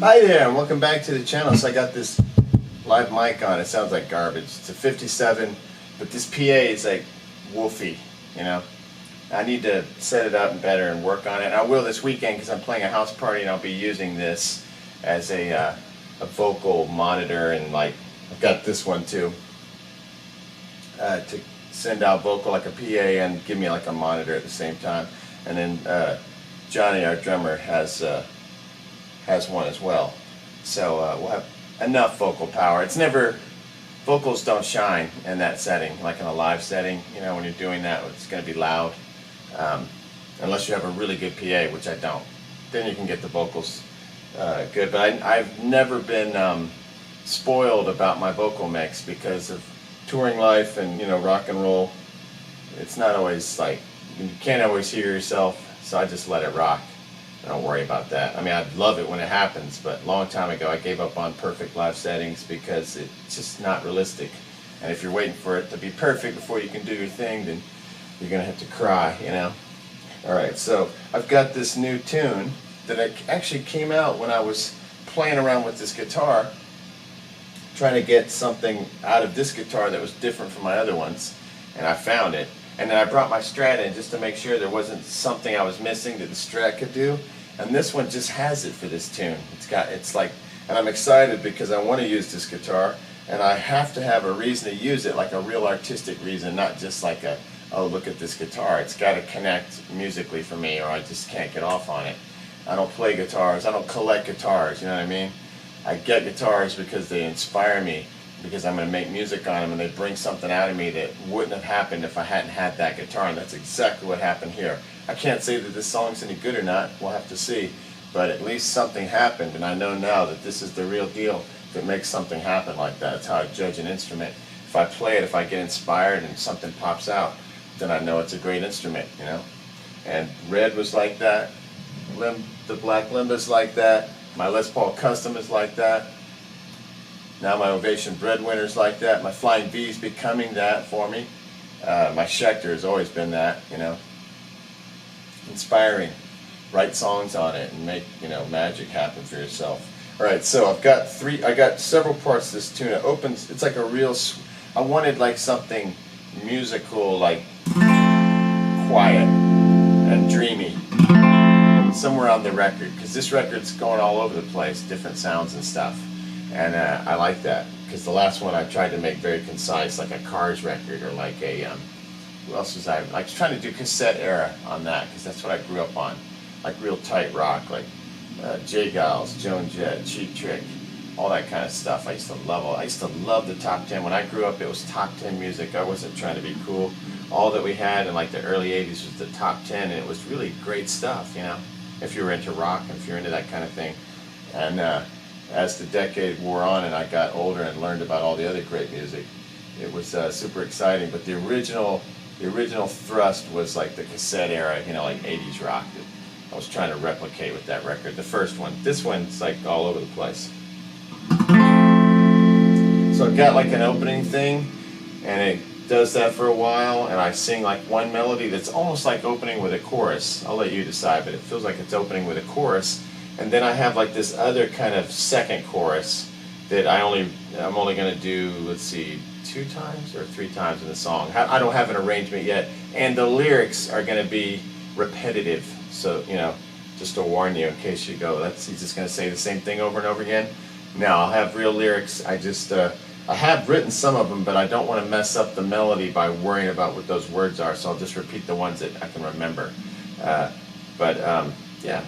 Hi there, and welcome back to the channel. So I got this live mic on. It sounds like garbage. It's a 57, but this PA is like woofy, you know. I need to set it up better and work on it. And I will this weekend because I'm playing a house party, and I'll be using this as a vocal monitor. And like I've got this one too to send out vocal like a PA and give me like a monitor at the same time. And then Johnny, our drummer, has one as well. So we'll have enough vocal power. It's never, vocals don't shine in that setting, like in a live setting. You know, when you're doing that, it's going to be loud. Unless you have a really good PA, which I don't. Then you can get the vocals good. But I've never been spoiled about my vocal mix because of touring life and, you know, rock and roll. It's not always like, you can't always hear yourself, so I just let it rock. I don't worry about that. I mean, I love it when it happens, but a long time ago I gave up on perfect live settings because it's just not realistic. And if you're waiting for it to be perfect before you can do your thing, then you're going to have to cry, you know. Alright, so I've got this new tune that actually came out when I was playing around with this guitar, trying to get something out of this guitar that was different from my other ones, and I found it. And then I brought my Strat in just to make sure there wasn't something I was missing that the Strat could do. And this one just has it for this tune. It's like, and I'm excited because I want to use this guitar, and I have to have a reason to use it, like a real artistic reason, not just like a, oh, look at this guitar. It's got to connect musically for me, or I just can't get off on it. I don't play guitars. I don't collect guitars, you know what I mean? I get guitars because they inspire me, because I'm going to make music on them, and they bring something out of me that wouldn't have happened if I hadn't had that guitar, and that's exactly what happened here. I can't say that this song's any good or not, we'll have to see, but at least something happened, and I know now that this is the real deal that makes something happen like that. It's how I judge an instrument. If I play it, if I get inspired and something pops out, then I know it's a great instrument, you know. And Red was like that, the Black Limba's like that, my Les Paul Custom is like that. Now my Ovation Breadwinner's like that. My Flying V's becoming that for me. My Schecter has always been that, you know. Inspiring. Write songs on it and make, you know, magic happen for yourself. Alright, so I got several parts of this tune. It opens, it's like a real, I wanted like something musical, like quiet and dreamy. Somewhere on the record, because this record's going all over the place, different sounds and stuff. And I like that, because the last one I tried to make very concise, like a Cars record, or like a, who else was I was trying to do cassette era on that, because that's what I grew up on, like real tight rock, like J. Giles, Joan Jett, Cheap Trick, all that kind of stuff. I used to love all. I used to love the top 10. When I grew up, it was top 10 music. I wasn't trying to be cool. All that we had in like the early 80s was the top 10, and it was really great stuff, you know, if you were into rock and if you're into that kind of thing. And as the decade wore on and I got older and learned about all the other great music, it was super exciting. But the original thrust was like the cassette era, you know, like 80s rock that I was trying to replicate with that record. The first one. This one's like all over the place. So I've got like an opening thing, and it does that for a while, and I sing like one melody that's almost like opening with a chorus. I'll let you decide, but it feels like it's opening with a chorus. And then I have like this other kind of second chorus that I'm only going to do, let's see, 2 times or 3 times in the song. I don't have an arrangement yet, and the lyrics are going to be repetitive. So, you know, just to warn you in case you go, he's just going to say the same thing over and over again. No, I'll have real lyrics. I have written some of them, but I don't want to mess up the melody by worrying about what those words are, so I'll just repeat the ones that I can remember. Yeah.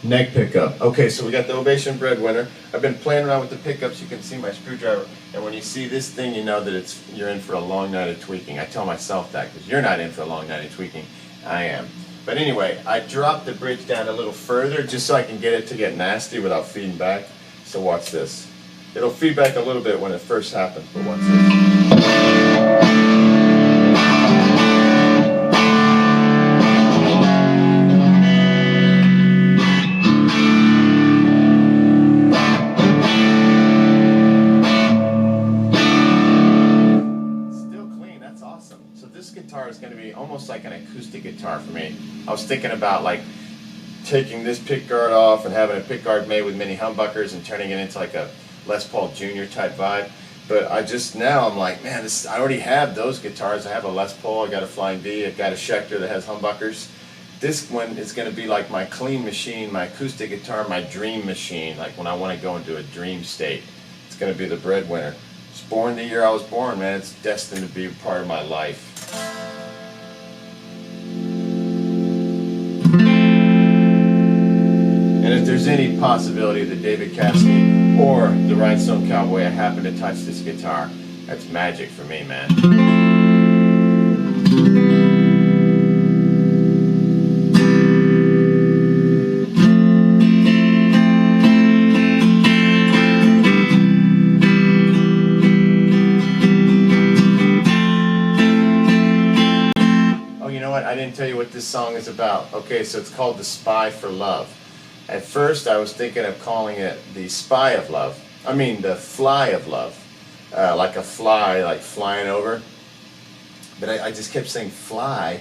Neck pickup. Okay, so we got the Ovation Breadwinner. I've been playing around with the pickups. You can see my screwdriver, and when you see this thing, you know that you're in for a long night of tweaking. I tell myself that because you're not in for a long night of tweaking. I am. But anyway, I dropped the bridge down a little further just so I can get it to get nasty without feeding back. So watch this. It'll feed back a little bit when it first happens, but watch this. Still clean, that's awesome. So this guitar is going to be almost like an acoustic guitar for me. I was thinking about like taking this pick guard off and having a pick guard made with mini humbuckers and turning it into like a Les Paul Jr. type vibe. But I'm like, man, I already have those guitars. I have a Les Paul, I got a Flying V, I've got a Schecter that has humbuckers. This one is going to be like my clean machine, my acoustic guitar, my dream machine, like when I want to go into a dream state. It's going to be the breadwinner. It's born the year I was born, man. It's destined to be part of my life. And if there's any possibility that David Cassidy or the Rhinestone Cowboy happen to touch this guitar, that's magic for me, man. Oh, you know what? I didn't tell you what this song is about. Okay, so it's called The Spy for Love. At first, I was thinking of calling it The Spy of Love. I mean, The Fly of Love. Like a fly, like flying over. But I just kept saying fly,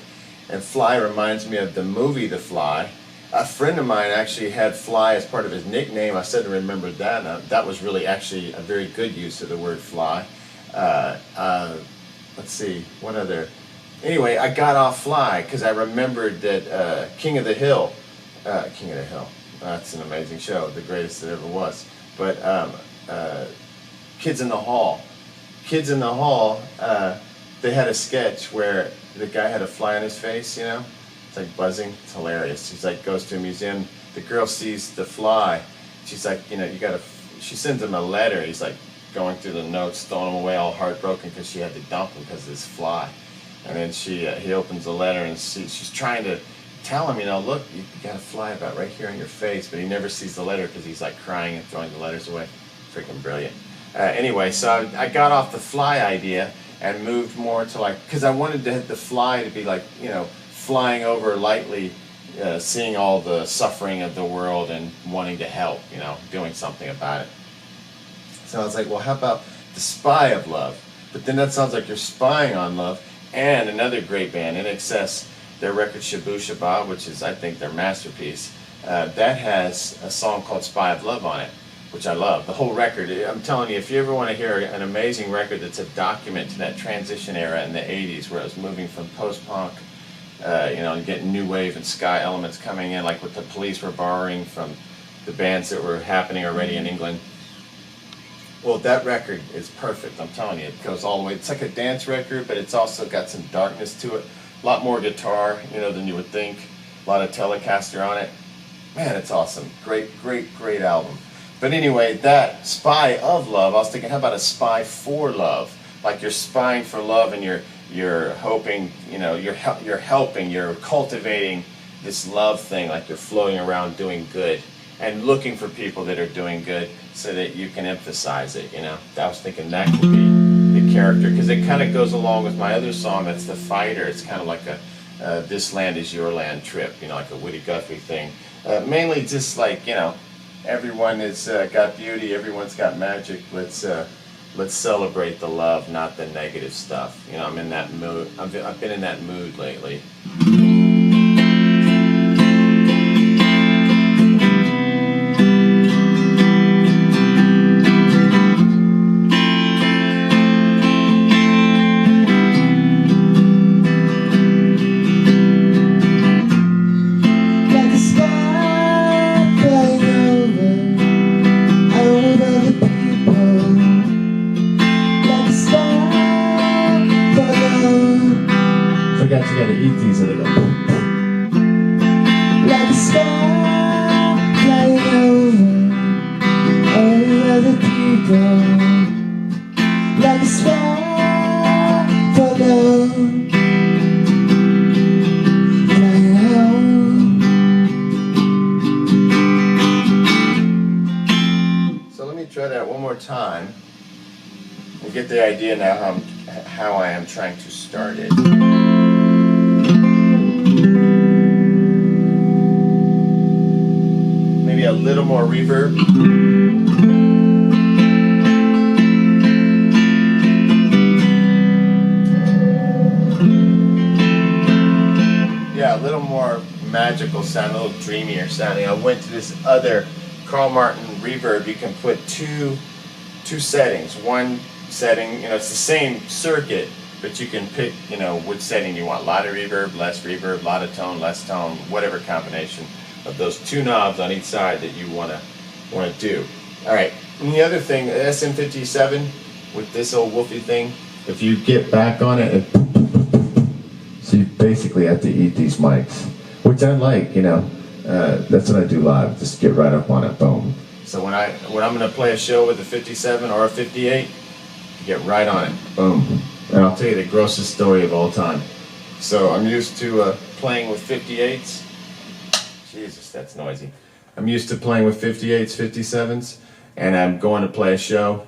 and fly reminds me of the movie The Fly. A friend of mine actually had fly as part of his nickname. I suddenly remembered that, and that was really actually a very good use of the word fly. Let's see, what other... Anyway, I got off fly because I remembered that King of the Hill, that's an amazing show, the greatest that ever was. But Kids in the Hall. Kids in the Hall, they had a sketch where the guy had a fly on his face, you know? It's like buzzing. It's hilarious. He's like, goes to a museum. The girl sees the fly. She's like, you know, she sends him a letter. He's like going through the notes, throwing them away all heartbroken because she had to dump him because of this fly. And then he opens the letter and she's trying to tell him, you know, look, you got a fly about right here on your face, but he never sees the letter because he's like crying and throwing the letters away. Freaking brilliant. Anyway, so I got off the fly idea and moved more to like, because I wanted the fly to be like, you know, flying over lightly, seeing all the suffering of the world and wanting to help, you know, doing something about it. So I was like, well, how about The Spy of Love? But then that sounds like you're spying on love. And another great band, In Excess, their record Shabu Shabba, which is, I think, their masterpiece, that has a song called Spy of Love on it, which I love. The whole record, I'm telling you, if you ever want to hear an amazing record that's a document to that transition era in the 80s where it was moving from post-punk, you know, and getting new wave and ska elements coming in, like what the Police were borrowing from the bands that were happening already in England. Well, that record is perfect, I'm telling you. It goes all the way. It's like a dance record, but it's also got some darkness to it. A lot more guitar, you know, than you would think. A lot of Telecaster on it. Man, it's awesome. Great, great, great album. But anyway, that Spy of Love, I was thinking, how about a Spy for Love? Like you're spying for love and you're hoping, you know, you're helping, you're cultivating this love thing, like you're floating around doing good and looking for people that are doing good so that you can emphasize it, you know. I was thinking that could be the character, because it kind of goes along with my other song, that's The Fighter. It's kind of like a This Land Is Your Land trip, you know, like a Woody Guthrie thing. Mainly just like, you know, everyone has got beauty, everyone's got magic. Let's celebrate the love, not the negative stuff. You know, I'm in that mood. I've been in that mood lately. You gotta eat these or they go like a star flying over all other people, like a star for love flying home. So let me try that one more time. You get the idea now how I am trying to start it. Maybe a little more reverb. Yeah, a magical sound, a little dreamier sounding. I went to this other Carl Martin reverb. You can put two settings. One setting, it's the same circuit, but you can pick, which setting you want. A lot of reverb, a lot of tone, less tone, whatever combination of those two knobs on each side that you want to do. All right. And the other thing, the SM57 with this old woofy thing, if you get back on it, so you basically have to eat these mics, which I like. That's what I do live. Just get right up on it, boom. So when I'm going to play a show with a 57 or a 58, you get right on it, boom. And I'll tell you the grossest story of all time. So I'm used to playing with 58s. Jesus, that's noisy. I'm used to playing with 58s, 57s, and I'm going to play a show.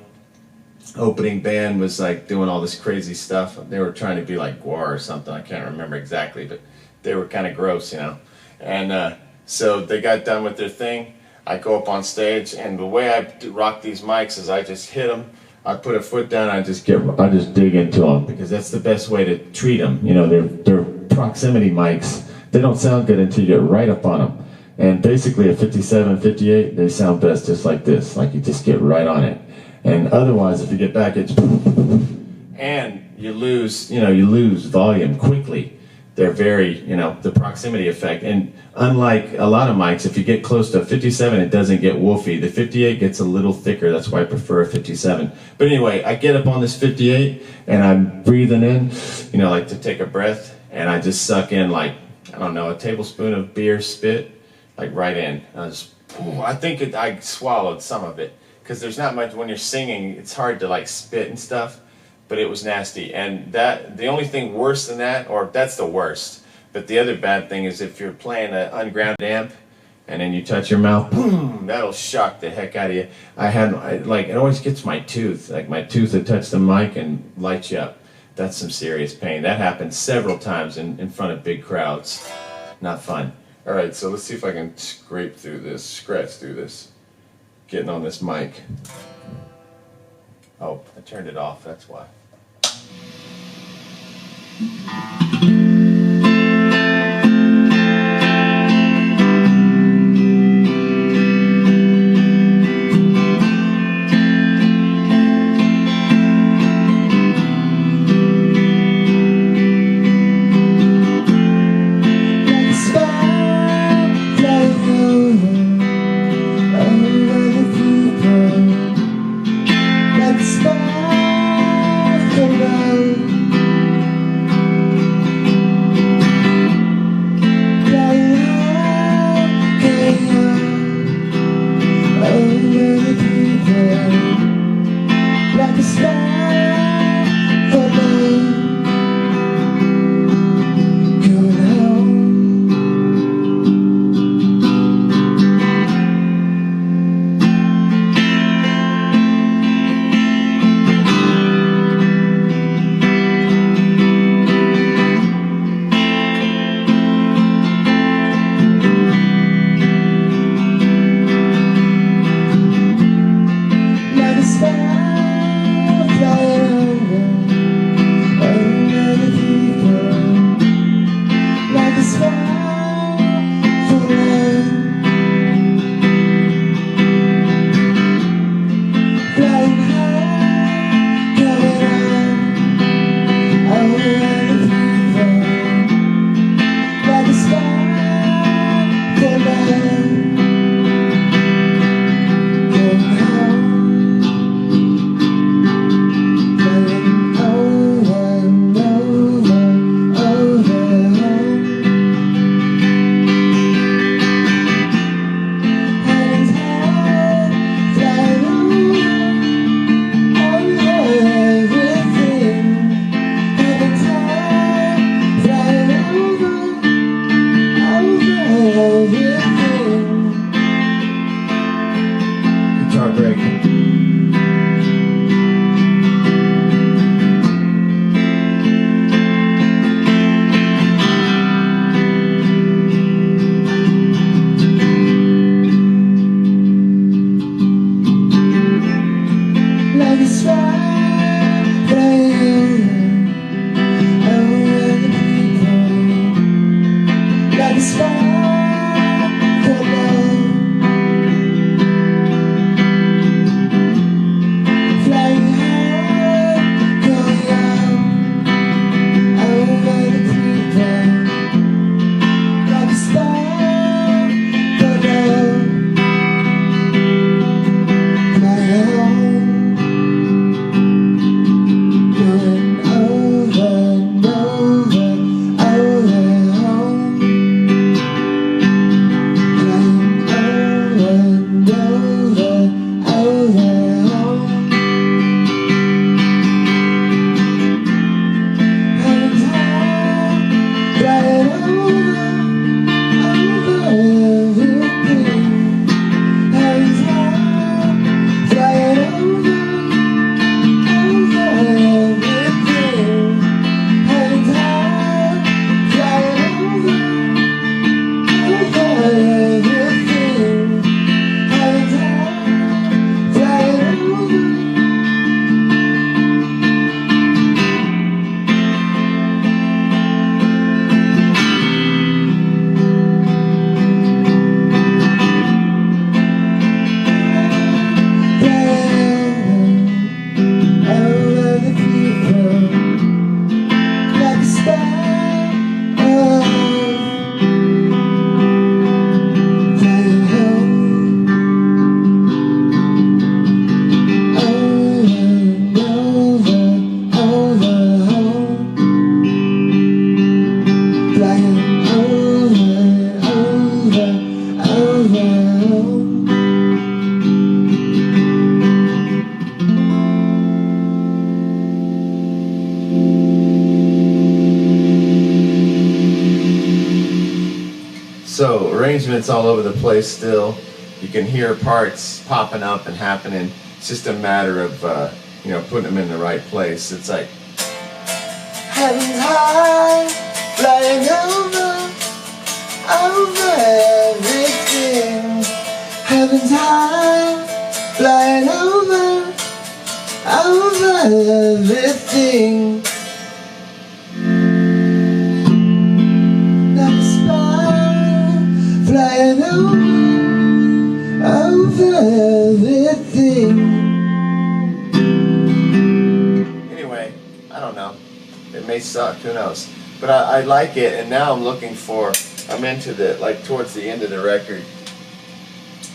Opening band was like doing all this crazy stuff. They were trying to be like Guar or something. I can't remember exactly, but they were kind of gross, And so they got done with their thing. I go up on stage, and the way I rock these mics is I just hit them. I put a foot down. I just dig into them, because that's the best way to treat them. They're proximity mics. They don't sound good until you get right up on them. And basically, a 57, 58, they sound best just like this. Like you just get right on it. And otherwise, if you get back, it's and you lose volume quickly. They're very, the proximity effect. And unlike a lot of mics, if you get close to a 57, it doesn't get woofy. The 58 gets a little thicker. That's why I prefer a 57. But anyway, I get up on this 58, and I'm breathing in, like to take a breath, and I just suck in like, I don't know, a tablespoon of beer spit, like right in. I think I swallowed some of it, because there's not much when you're singing. It's hard to like spit and stuff. But it was nasty, and the only thing worse than that, or that's the worst, but the other bad thing is if you're playing an ungrounded amp, and then you touch your mouth, boom, that'll shock the heck out of you. It always gets my tooth, like my tooth that touch the mic and lights you up. That's some serious pain. That happens several times in front of big crowds. Not fun. All right, so let's see if I can scratch through this, getting on this mic. Oh, I turned it off, that's why. So arrangements all over the place still. You can hear parts popping up and happening. It's just a matter of putting them in the right place. It's like heaven's high, flying over everything. Heaven's high, flying over everything. Like a spiral, flying over everything. Anyway, I don't know. It may suck, who knows? But I like it, and now I'm into towards the end of the record,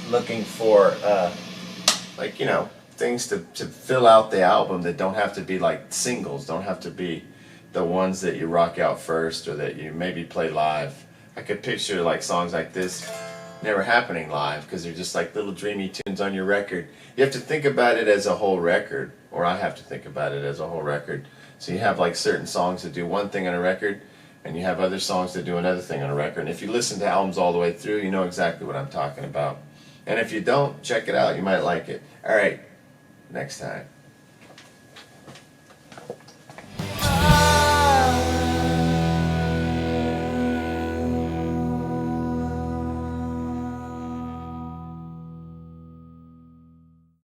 looking for, things to fill out the album that don't have to be like singles, don't have to be the ones that you rock out first or that you maybe play live. I could picture like songs like this never happening live because they're just like little dreamy tunes on your record. You have to think about it as a whole record, or I have to think about it as a whole record. So you have like certain songs that do one thing on a record, and you have other songs that do another thing on a record. And if you listen to albums all the way through, you know exactly what I'm talking about. And if you don't, check it out. You might like it. All right, next time.